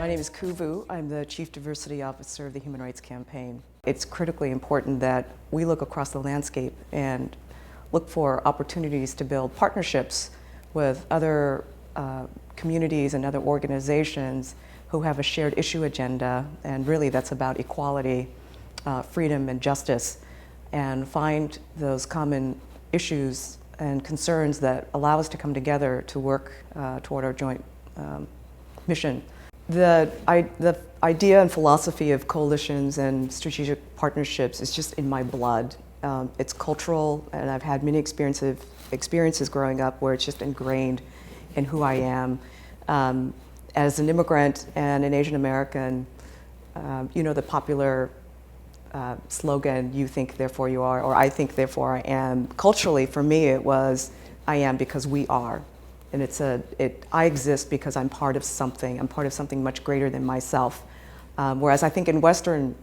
name is Cuc Vu. I'm the Chief Diversity Officer of the Human Rights Campaign. It's critically important that we look across the landscape and look for opportunities to build partnerships with other communities and other organizations who have a shared issue agenda, and really that's about equality, freedom, and justice, and find those common issues and concerns that allow us to come together to work toward our joint mission. The idea and philosophy of coalitions and strategic partnerships is just in my blood. It's cultural, and I've had many experiences growing up where it's just ingrained in who I am. As an immigrant and an Asian American, you know the popular slogan, "You think, therefore you are," or "I think, therefore I am." Culturally, for me, it was, "I am because we are." And I exist because I'm part of something. I'm part of something much greater than myself. Whereas I think in Western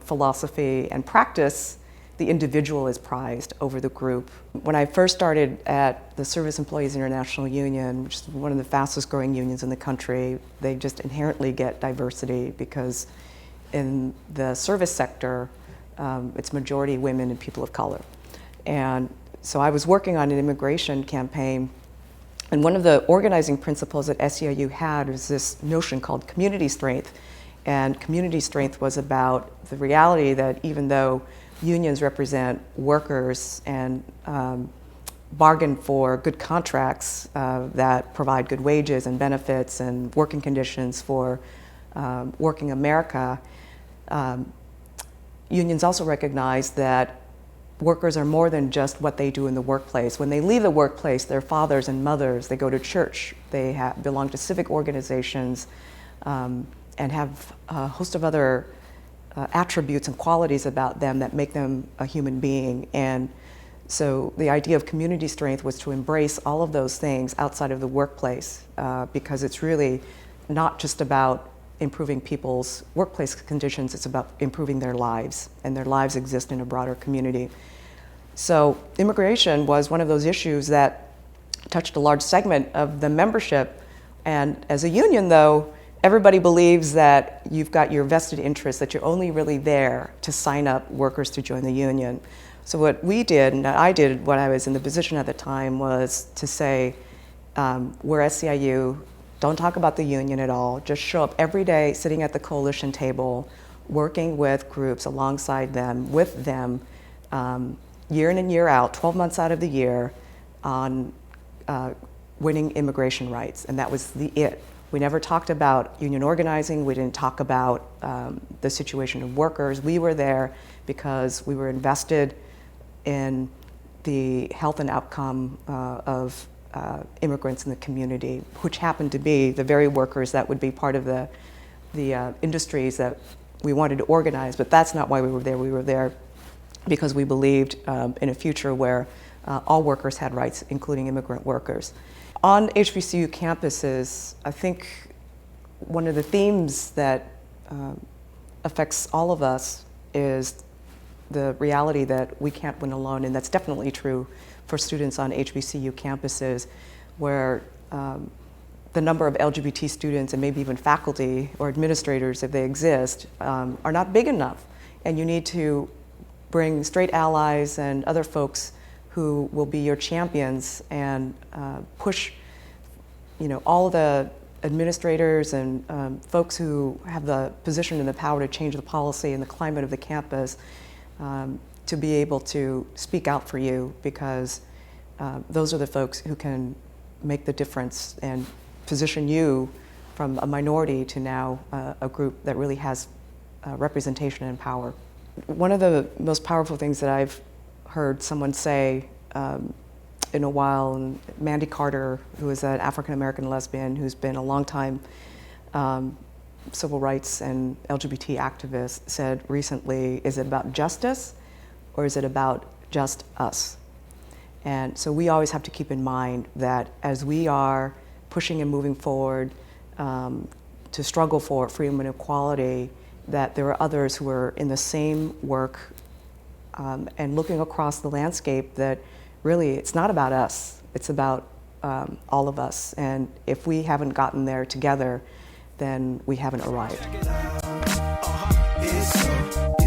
philosophy and practice, the individual is prized over the group. When I first started at the Service Employees International Union, which is one of the fastest growing unions in the country, they just inherently get diversity because in the service sector, it's majority women and people of color. And so I was working on an immigration campaign, and one of the organizing principles that SEIU had was this notion called community strength. And community strength was about the reality that even though unions represent workers and bargain for good contracts that provide good wages and benefits and working conditions for working America, unions also recognize that workers are more than just what they do in the workplace. When they leave the workplace, they're fathers and mothers, they go to church, they belong to civic organizations, and have a host of other attributes and qualities about them that make them a human being. And so the idea of community strength was to embrace all of those things outside of the workplace, because it's really not just about improving people's workplace conditions, it's about improving their lives, and their lives exist in a broader community. So immigration was one of those issues that touched a large segment of the membership. And as a union, though, everybody believes that you've got your vested interest, that you're only really there to sign up workers to join the union. So what we did, and I did when I was in the position at the time, was to say, we're SEIU, don't talk about the union at all, just show up every day sitting at the coalition table, working with groups alongside them, with them, year in and year out, 12 months out of the year, on winning immigration rights, and that was it. We never talked about union organizing. We didn't talk about the situation of workers. We were there because we were invested in the health and outcome of immigrants in the community, which happened to be the very workers that would be part of the industries that we wanted to organize. But that's not why we were there. We were there because we believed in a future where all workers had rights, including immigrant workers. On HBCU campuses, I think one of the themes that affects all of us is the reality that we can't win alone, and that's definitely true for students on HBCU campuses, where the number of LGBT students and maybe even faculty or administrators, if they exist, are not big enough. And you need to bring straight allies and other folks who will be your champions and push, all the administrators and folks who have the position and the power to change the policy and the climate of the campus to be able to speak out for you, because those are the folks who can make the difference and position you from a minority to now a group that really has representation and power. One of the most powerful things that I've heard someone say in a while, and Mandy Carter, who is an African-American lesbian who's been a long-time civil rights and LGBT activist, said recently, is it about justice or is it about just us? And so we always have to keep in mind that as we are pushing and moving forward to struggle for freedom and equality, that there are others who are in the same work and looking across the landscape, that really it's not about us, it's about all of us. And if we haven't gotten there together, then we haven't arrived. It's so